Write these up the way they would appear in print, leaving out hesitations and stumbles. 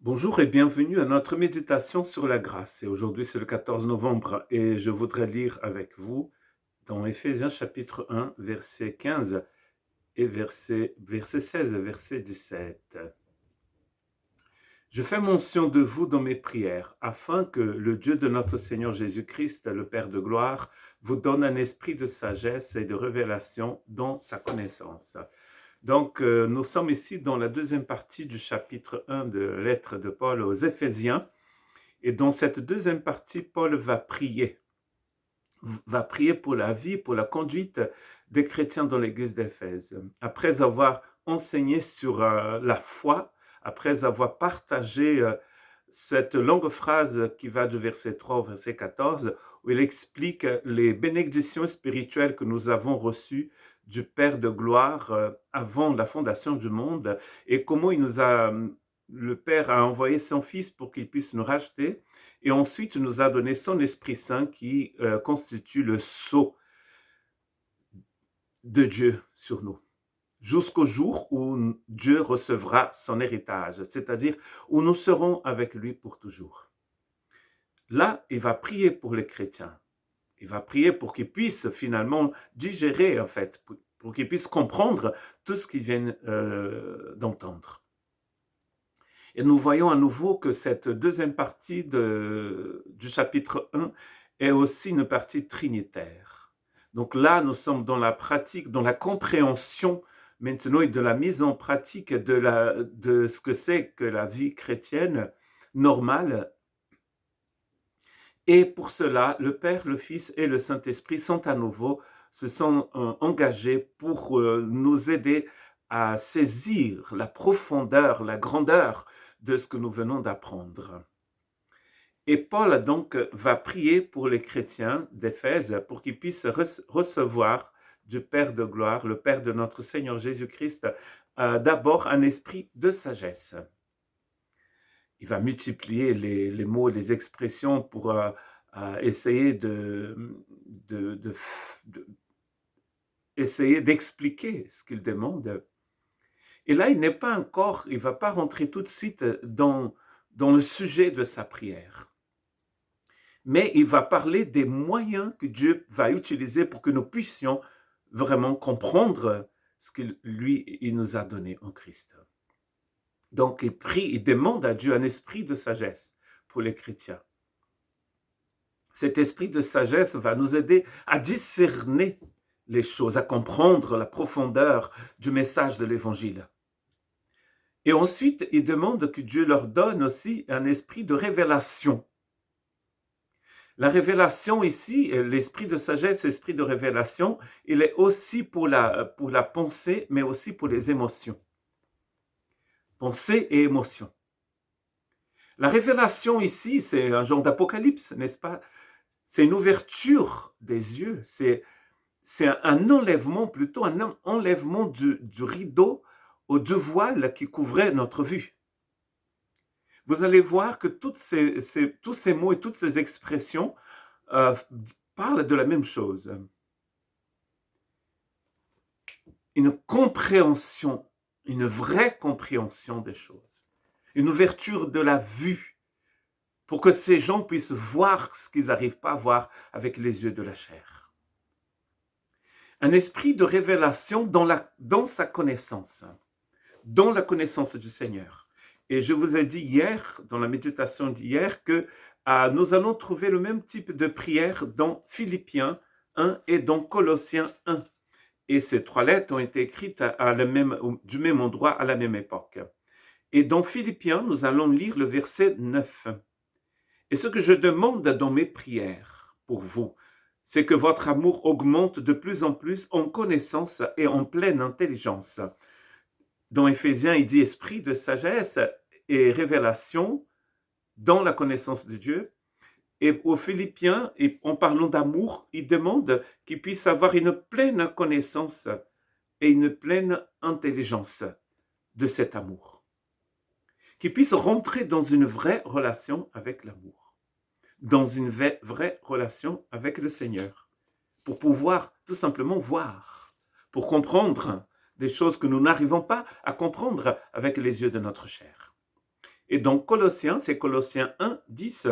Bonjour et bienvenue à notre méditation sur la grâce. Et aujourd'hui, c'est le 14 novembre et je voudrais lire avec vous dans Éphésiens chapitre 1, verset 15 et verset 16 et verset 17. Je fais mention de vous dans mes prières, afin que le Dieu de notre Seigneur Jésus-Christ, le Père de gloire, vous donne un esprit de sagesse et de révélation dans sa connaissance. Donc, nous sommes ici dans la deuxième partie du chapitre 1 de lettre de Paul aux Éphésiens. Et dans cette deuxième partie, Paul va prier pour la vie, pour la conduite des chrétiens dans l'église d'Éphèse. Après avoir enseigné sur la foi, après avoir partagé cette longue phrase qui va du verset 3 au verset 14, où il explique les bénédictions spirituelles que nous avons reçues du Père de gloire avant la fondation du monde et comment le Père a envoyé son Fils pour qu'il puisse nous racheter et ensuite nous a donné son Esprit Saint qui constitue le sceau de Dieu sur nous jusqu'au jour où Dieu recevra son héritage, c'est-à-dire où nous serons avec lui pour toujours. Là, il va prier pour les chrétiens. Il va prier pour qu'ils puissent finalement digérer, en fait, pour qu'ils puissent comprendre tout ce qu'ils viennent d'entendre. Et nous voyons à nouveau que cette deuxième partie du chapitre 1 est aussi une partie trinitaire. Donc là, nous sommes dans la pratique, dans la compréhension maintenant et de la mise en pratique de ce que c'est que la vie chrétienne normale. Et pour cela, le Père, le Fils et le Saint-Esprit se sont engagés pour nous aider à saisir la profondeur, la grandeur de ce que nous venons d'apprendre. Et Paul donc va prier pour les chrétiens d'Éphèse pour qu'ils puissent recevoir du Père de gloire, le Père de notre Seigneur Jésus-Christ, d'abord un esprit de sagesse. Il va multiplier les mots, les expressions pour essayer essayer d'expliquer ce qu'il demande. Et là, il ne va pas rentrer tout de suite dans le sujet de sa prière. Mais il va parler des moyens que Dieu va utiliser pour que nous puissions vraiment comprendre ce qu'il nous a donné en Christ. Donc, il demande à Dieu un esprit de sagesse pour les chrétiens. Cet esprit de sagesse va nous aider à discerner les choses, à comprendre la profondeur du message de l'Évangile. Et ensuite, il demande que Dieu leur donne aussi un esprit de révélation. La révélation ici, l'esprit de sagesse, l'esprit de révélation, il est aussi pour la pensée, mais aussi pour les émotions. Pensée et émotion. La révélation ici, c'est un genre d'apocalypse, n'est-ce pas? C'est une ouverture des yeux, c'est un enlèvement, plutôt un enlèvement du rideau ou du voile qui couvrait notre vue. Vous allez voir que tous ces mots et toutes ces expressions parlent de la même chose. Une compréhension, une vraie compréhension des choses. Une ouverture de la vue pour que ces gens puissent voir ce qu'ils n'arrivent pas à voir avec les yeux de la chair. Un esprit de révélation dans sa connaissance, dans la connaissance du Seigneur. Et je vous ai dit hier, dans la méditation d'hier, que nous allons trouver le même type de prière dans Philippiens 1 et dans Colossiens 1. Et ces trois lettres ont été écrites du même endroit à la même époque. Et dans Philippiens, nous allons lire le verset 9. Et ce que je demande dans mes prières pour vous, c'est que votre amour augmente de plus en plus en connaissance et en pleine intelligence. Dans Éphésiens, il dit esprit de sagesse et révélation dans la connaissance de Dieu. Et aux Philippiens, en parlant d'amour, il demande qu'ils puissent avoir une pleine connaissance et une pleine intelligence de cet amour. Qu'ils puissent rentrer dans une vraie relation avec l'amour, dans une vraie relation avec le Seigneur, pour pouvoir tout simplement voir, pour comprendre des choses que nous n'arrivons pas à comprendre avec les yeux de notre chair. Et donc Colossiens, c'est Colossiens 1, 10,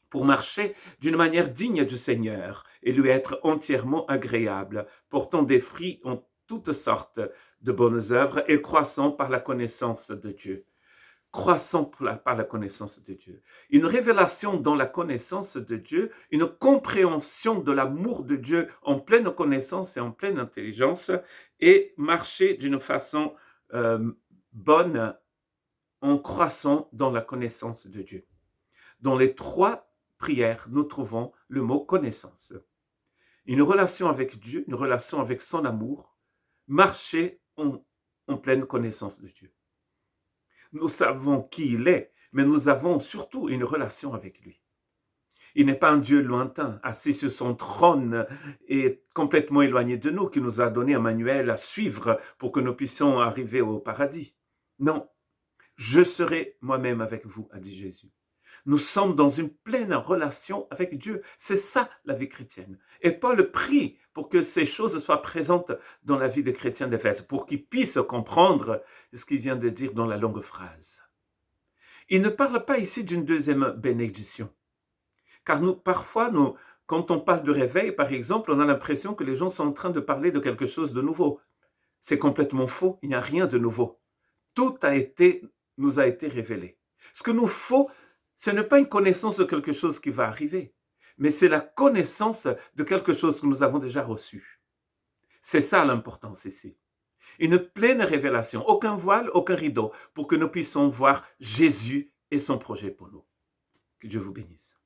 pour marcher d'une manière digne du Seigneur et lui être entièrement agréable, portant des fruits en toutes sortes de bonnes œuvres et croissant par la connaissance de Dieu. Croissant par la connaissance de Dieu. Une révélation dans la connaissance de Dieu, une compréhension de l'amour de Dieu en pleine connaissance et en pleine intelligence, et marcher d'une façon bonne en croissant dans la connaissance de Dieu. Dans les 3 prières, nous trouvons le mot connaissance. Une relation avec Dieu, une relation avec son amour, marcher en pleine connaissance de Dieu. Nous savons qui il est, mais nous avons surtout une relation avec lui. Il n'est pas un Dieu lointain, assis sur son trône et complètement éloigné de nous, qui nous a donné un manuel à suivre pour que nous puissions arriver au paradis. Non, je serai moi-même avec vous, a dit Jésus. Nous sommes dans une pleine relation avec Dieu. C'est ça la vie chrétienne. Et Paul prie pour que ces choses soient présentes dans la vie des chrétiens d'Éphèse, pour qu'ils puissent comprendre ce qu'il vient de dire dans la longue phrase. Il ne parle pas ici d'une deuxième bénédiction. Car parfois, quand on parle de réveil, par exemple, on a l'impression que les gens sont en train de parler de quelque chose de nouveau. C'est complètement faux. Il n'y a rien de nouveau. Tout nous a été révélé. Ce que nous faut, ce n'est pas une connaissance de quelque chose qui va arriver, mais c'est la connaissance de quelque chose que nous avons déjà reçu. C'est ça l'importance ici. Une pleine révélation, aucun voile, aucun rideau, pour que nous puissions voir Jésus et son projet pour nous. Que Dieu vous bénisse.